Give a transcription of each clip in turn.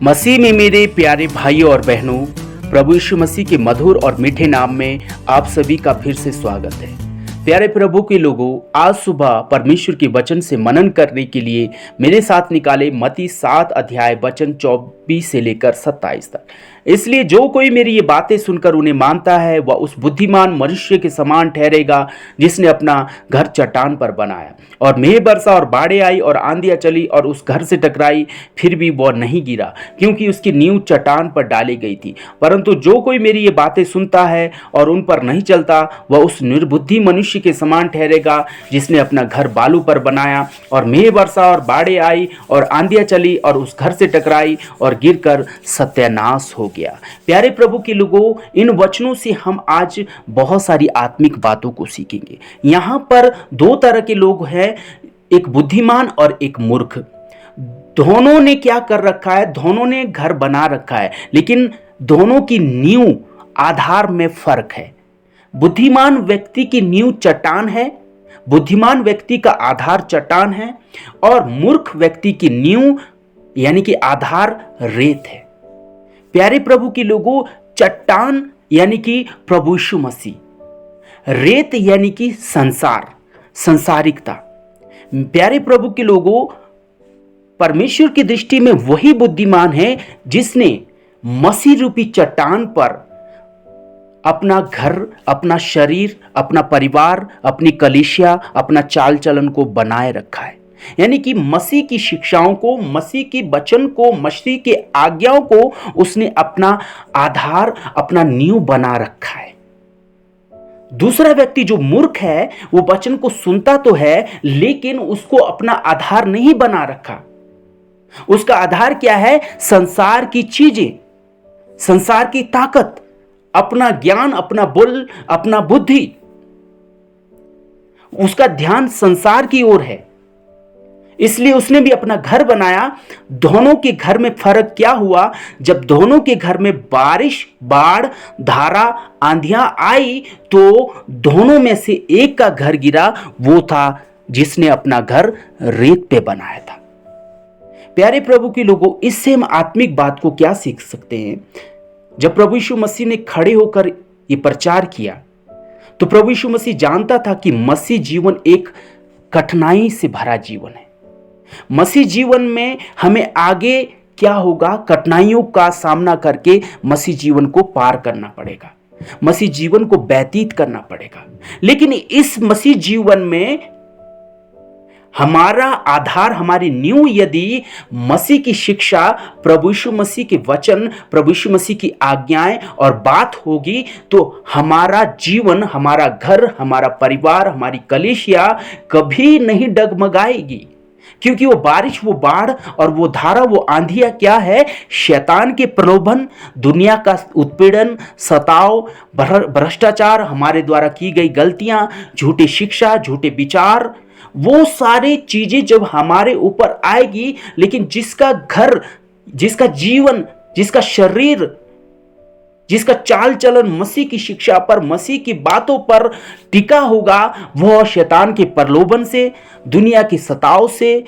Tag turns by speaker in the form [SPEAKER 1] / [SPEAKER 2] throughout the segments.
[SPEAKER 1] मसीह में मेरे प्यारे भाइयों और बहनों, प्रभु यीशु मसीह के मधुर और मीठे नाम में आप सभी का फिर से स्वागत है। प्यारे प्रभु के लोगों, आज सुबह परमेश्वर के वचन से मनन करने के लिए मेरे साथ निकाले मत्ती 7 अध्याय वचन 24 से लेकर 27 तक। इसलिए जो कोई मेरी ये बातें सुनकर उन्हें मानता है वह उस बुद्धिमान मनुष्य के समान ठहरेगा जिसने अपना घर चट्टान पर बनाया, और मेघ बरसा और बाढ़ें आई और आंधियां चली और उस घर से टकराई, फिर भी वह नहीं गिरा क्योंकि उसकी नींव चट्टान पर डाली गई थी। परंतु जो कोई मेरी ये बातें सुनता है और उन पर नहीं चलता वह उस निर्बुद्धि मनुष्य के समान ठहरेगा जिसने अपना घर बालू पर बनाया, और मेघ बरसा और बाढ़ें आई और आंधियां चली और उस घर से टकराई और गिरकर सत्यानाश हो गया। प्यारे प्रभु के लोगों, इन वचनों से हम आज बहुत सारी आत्मिक बातों को सीखेंगे। यहाँ पर दो तरह के लोग हैं, एक बुद्धिमान और एक मूर्ख। दोनों ने क्या कर रखा है? दोनों ने घर बना रखा है, लेकिन दोनों की नींव आधार में फर्क है। बुद्धिमान व्यक्ति की नींव चट्टान है, बुद्धिमान व्यक्ति का आधार चट्टान है, और मूर्ख व्यक्ति की नींव यानी कि आधार रेत है। प्यारे प्रभु के लोगों, चट्टान यानी कि प्रभु यीशु मसीह, रेत यानी कि संसार, संसारिकता। प्यारे प्रभु के लोगों, परमेश्वर की दृष्टि में वही बुद्धिमान है जिसने मसीह रूपी चट्टान पर अपना घर, अपना शरीर, अपना परिवार, अपनी कलीसिया, अपना चाल चलन को बनाए रखा है। यानी कि मसीह की शिक्षाओं को, मसीह के वचन को, मसीह के आज्ञाओं को उसने अपना आधार, अपना नींव बना रखा है। दूसरा व्यक्ति जो मूर्ख है वो वचन को सुनता तो है लेकिन उसको अपना आधार नहीं बना रखा। उसका आधार क्या है? संसार की चीजें, संसार की ताकत, अपना ज्ञान, अपना बल, अपना बुद्धि। उसका ध्यान संसार की ओर है, इसलिए उसने भी अपना घर बनाया। दोनों के घर में फर्क क्या हुआ? जब दोनों के घर में बारिश, बाढ़, धारा, आंधियां आई तो दोनों में से एक का घर गिरा, वो था जिसने अपना घर रेत पे बनाया था। प्यारे प्रभु के लोगों, इससे हम आत्मिक बात को क्या सीख सकते हैं? जब प्रभु यीशु मसीह ने खड़े होकर ये प्रचार किया तो प्रभु यीशु मसीह जानता था कि मसीह जीवन एक कठिनाई से भरा जीवन है। मसीह जीवन में हमें आगे क्या होगा? कठिनाइयों का सामना करके मसीह जीवन को पार करना पड़ेगा, मसीह जीवन को व्यतीत करना पड़ेगा। लेकिन इस मसीह जीवन में हमारा आधार, हमारी नींव यदि मसीह की शिक्षा, प्रभु यीशु मसीह के वचन, प्रभु यीशु मसीह की आज्ञाएं और बात होगी तो हमारा जीवन, हमारा घर, हमारा परिवार, हमारी कलीसिया कभी नहीं डगमगाएगी। क्योंकि वो बारिश, वो बाढ़ और वो धारा, वो आंधियां क्या है? शैतान के प्रलोभन, दुनिया का उत्पीड़न, सताव, भ्रष्टाचार, हमारे द्वारा की गई गलतियां, झूठी शिक्षा, झूठे विचार, वो सारी चीजें जब हमारे ऊपर आएगी, लेकिन जिसका घर, जिसका जीवन, जिसका शरीर, जिसका चाल चलन मसीह की शिक्षा पर, मसीह की बातों पर टिका होगा, वह शैतान के प्रलोभन से, दुनिया के सताव से,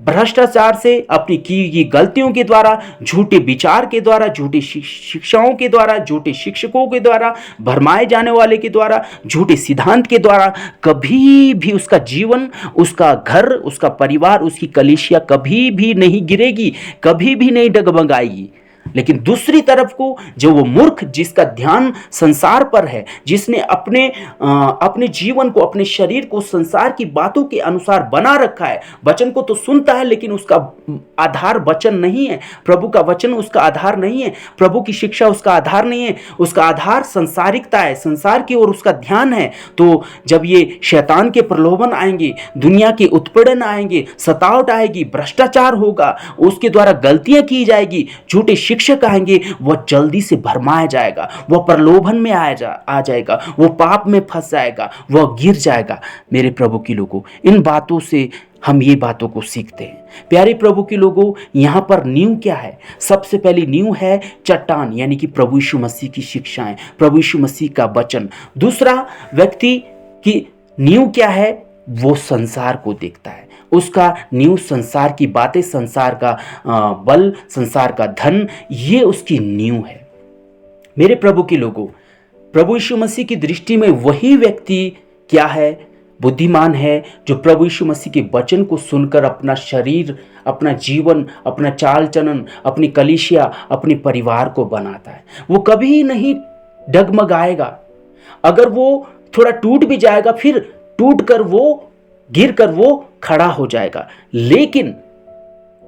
[SPEAKER 1] भ्रष्टाचार से, अपनी की गई गलतियों के द्वारा, झूठे विचार के द्वारा, झूठी शिक्षाओं के द्वारा, झूठे शिक्षकों के द्वारा, भरमाए जाने वाले के द्वारा, झूठे सिद्धांत के द्वारा कभी भी उसका जीवन, उसका घर, उसका परिवार, उसकी कलीसिया कभी भी नहीं गिरेगी, कभी भी नहीं डगमगाएगी। लेकिन दूसरी तरफ को जो वो मूर्ख, जिसका ध्यान संसार पर है, जिसने अपने जीवन को, अपने शरीर को संसार की बातों के अनुसार बना रखा है, वचन को तो सुनता है लेकिन उसका आधार वचन नहीं है, प्रभु का वचन उसका आधार नहीं है, प्रभु की शिक्षा उसका आधार नहीं है, उसका आधार संसारिकता है, संसार की ओर उसका ध्यान है। तो जब ये शैतान के प्रलोभन आएंगे, दुनिया के उत्पीड़न आएंगे, सतावट आएगी, भ्रष्टाचार होगा, उसके द्वारा गलतियां की जाएगी, झूठे शिक्षक आएंगे, वह जल्दी से भरमाया जाएगा, वह प्रलोभन में आ जाएगा, वह पाप में फंस जाएगा, वह गिर जाएगा। मेरे प्रभु के लोगों, इन बातों से हम ये बातों को सीखते हैं। प्यारे प्रभु के लोगों, यहाँ पर नींव क्या है? सबसे पहली नींव है चट्टान, यानी कि प्रभु यीशु मसीह की शिक्षाएं, प्रभु यीशु मसीह का वचन। दूसरा व्यक्ति की नींव क्या है? वो संसार को देखता है, उसका नींव संसार की बातें, संसार का बल, संसार का धन, ये उसकी नींव है। मेरे प्रभु के लोगों, प्रभु यीशु मसीह की दृष्टि में वही व्यक्ति क्या है? बुद्धिमान है जो प्रभु यीशु मसीह के वचन को सुनकर अपना शरीर, अपना जीवन, अपना चाल चलन, अपनी कलीसिया, अपने परिवार को बनाता है। वो कभी नहीं डगमगाएगा। अगर वो थोड़ा टूट भी जाएगा, फिर टूट कर वो, गिर कर वो खड़ा हो जाएगा। लेकिन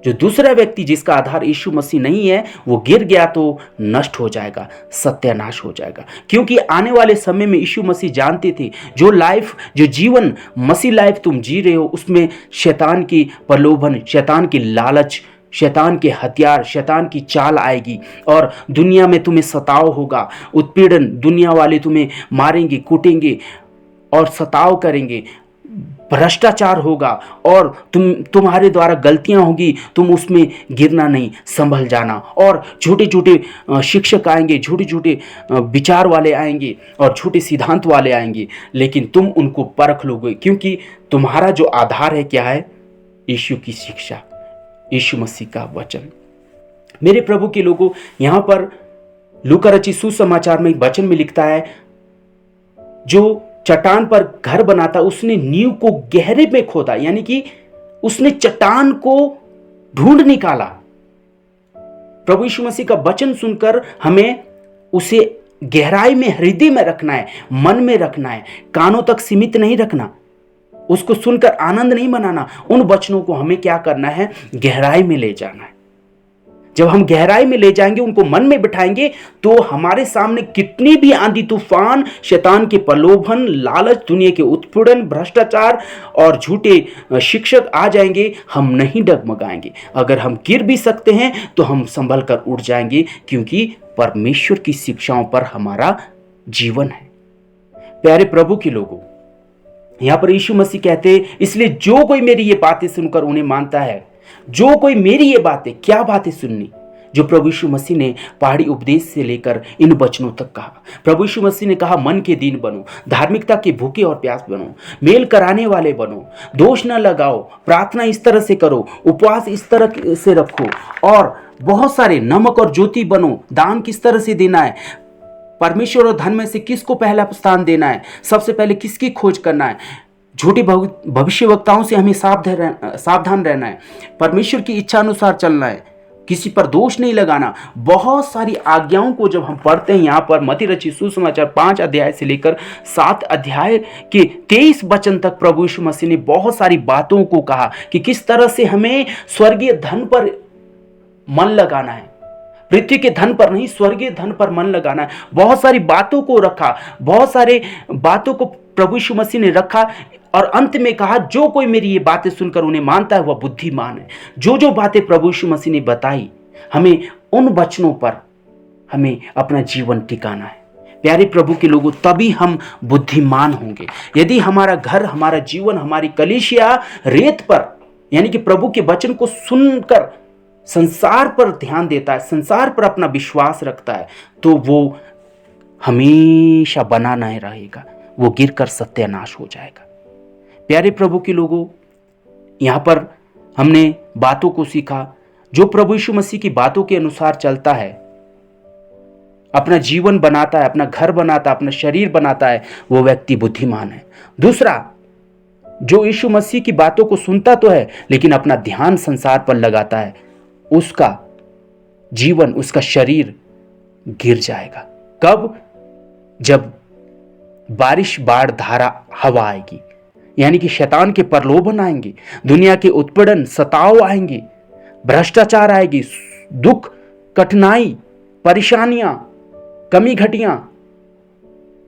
[SPEAKER 1] जो दूसरा व्यक्ति जिसका आधार यीशु मसीह नहीं है, वो गिर गया तो नष्ट हो जाएगा, सत्यानाश हो जाएगा। क्योंकि आने वाले समय में यीशु मसीह जानते थे जो लाइफ, जो जीवन मसीह लाइफ तुम जी रहे हो, उसमें शैतान की प्रलोभन, शैतान की लालच, शैतान के हथियार, शैतान की चाल आएगी और दुनिया में तुम्हें सताव होगा, उत्पीड़न, दुनिया वाले तुम्हें मारेंगे, कूटेंगे और सताव करेंगे, भ्रष्टाचार होगा और तुम्हारे द्वारा गलतियां होगी, तुम उसमें गिरना नहीं, संभल जाना। और झूठे झूठे शिक्षक आएंगे, झूठे झूठे विचार वाले आएंगे और झूठे सिद्धांत वाले आएंगे, लेकिन तुम उनको परख लोगे, क्योंकि तुम्हारा जो आधार है क्या है? यीशु की शिक्षा, यीशु मसीह का वचन। मेरे प्रभु के लोगों, यहां पर लूका रचित सुसमाचार में एक वचन में लिखता है, जो चट्टान पर घर बनाता उसने नींव को गहरे में खोदा, यानी कि उसने चट्टान को ढूंढ निकाला। प्रभु यीशु मसीह का वचन सुनकर हमें उसे गहराई में, हृदय में रखना है, मन में रखना है, कानों तक सीमित नहीं रखना, उसको सुनकर आनंद नहीं मनाना। उन वचनों को हमें क्या करना है? गहराई में ले जाना है। जब हम गहराई में ले जाएंगे, उनको मन में बिठाएंगे, तो हमारे सामने कितनी भी आंधी तूफान, शैतान के प्रलोभन, लालच, दुनिया के उत्पीड़न, भ्रष्टाचार और झूठे शिक्षक आ जाएंगे, हम नहीं डगमगाएंगे। अगर हम गिर भी सकते हैं तो हम संभल कर उठ जाएंगे, क्योंकि परमेश्वर की शिक्षाओं पर हमारा जीवन है। प्यारे प्रभु के लोगों, यहां पर यीशु मसीह कहते हैं, इसलिए जो कोई मेरी ये बातें सुनकर उन्हें मानता है, जो कोई मेरी ये बातें, क्या बातें सुननी? जो प्रभु यीशु मसीह ने पहाड़ी उपदेश से लेकर इन वचनों तक कहा। प्रभु यीशु मसीह ने कहा, मन के दीन बनो, धार्मिकता के भूखे और प्यास बनो, मेल कराने वाले बनो, दोष न लगाओ, प्रार्थना इस तरह से करो, उपवास इस तरह से रखो, और बहुत सारे नमक और ज्योति बनो। दान किस तरह से देना है, परमेश्वर और धन में से किसको पहला स्थान देना है, सबसे पहले किसकी खोज करना है, झूठी भविष्यवक्ताओं से हमें सावधान रहना है, परमेश्वर की इच्छा अनुसार चलना है, किसी पर दोष नहीं लगाना। बहुत सारी आज्ञाओं को जब हम पढ़ते हैं यहाँ पर मत्ती रचित सुसमाचार 5 अध्याय से लेकर 7 अध्याय के 23 वचन तक प्रभु यीशु मसीह ने बहुत सारी बातों को कहा कि किस तरह से हमें स्वर्गीय धन पर मन लगाना है, पृथ्वी के धन पर नहीं, स्वर्गीय धन पर मन लगाना है। बहुत सारी बातों को रखा, बहुत सारे बातों को प्रभु यीशु मसीह ने रखा और अंत में कहा, जो कोई मेरी ये बातें सुनकर उन्हें मानता है वह बुद्धिमान है। जो जो बातें प्रभु यीशु मसीह ने बताई, हमें उन वचनों पर हमें अपना जीवन टिकाना है। प्यारे प्रभु के लोगों, तभी हम बुद्धिमान होंगे। यदि हमारा घर, हमारा जीवन, हमारी कलीसिया रेत पर, यानी कि प्रभु के वचन को सुनकर संसार पर ध्यान देता है, संसार पर अपना विश्वास रखता है, तो वो हमेशा बना नहीं रहेगा, वो गिरकर सत्यानाश हो जाएगा। प्यारे प्रभु के लोगों, यहां पर हमने बातों को सीखा। जो प्रभु यीशु मसीह की बातों के अनुसार चलता है, अपना जीवन बनाता है, अपना घर बनाता है, अपना शरीर बनाता है, वो व्यक्ति बुद्धिमान है। दूसरा, जो यीशु मसीह की बातों को सुनता तो है लेकिन अपना ध्यान संसार पर लगाता है, उसका जीवन, उसका शरीर गिर जाएगा। कब? जब बारिश, बाढ़, धारा, हवा आएगी, यानी कि शैतान के प्रलोभन आएंगे, दुनिया के उत्पीड़न, सताव आएंगे, भ्रष्टाचार आएगी, दुख, कठिनाई, परेशानियां, कमी घटियां,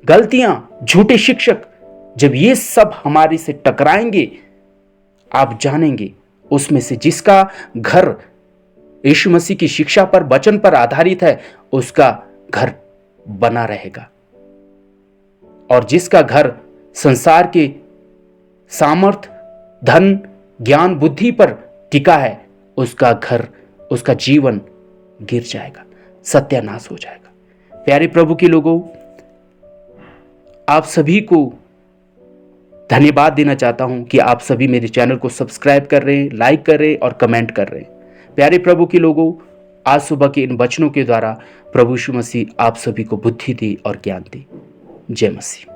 [SPEAKER 1] गलतियां, झूठे शिक्षक, जब ये सब हमारे से टकराएंगे, आप जानेंगे उसमें से जिसका घर यीशु मसीह की शिक्षा पर, वचन पर आधारित है, उसका घर बना रहेगा, और जिसका घर संसार के सामर्थ, धन, ज्ञान, बुद्धि पर टिका है, उसका घर, उसका जीवन गिर जाएगा, सत्यानाश हो जाएगा। प्यारे प्रभु के लोगों, आप सभी को धन्यवाद देना चाहता हूं कि आप सभी मेरे चैनल को सब्सक्राइब कर रहे हैं, लाइक कर रहे हैं और कमेंट कर रहे हैं। प्यारे प्रभु के लोगों, आज सुबह के इन वचनों के द्वारा प्रभु यीशु मसीह आप सभी को बुद्धि दी और ज्ञान दी। जय मसीह।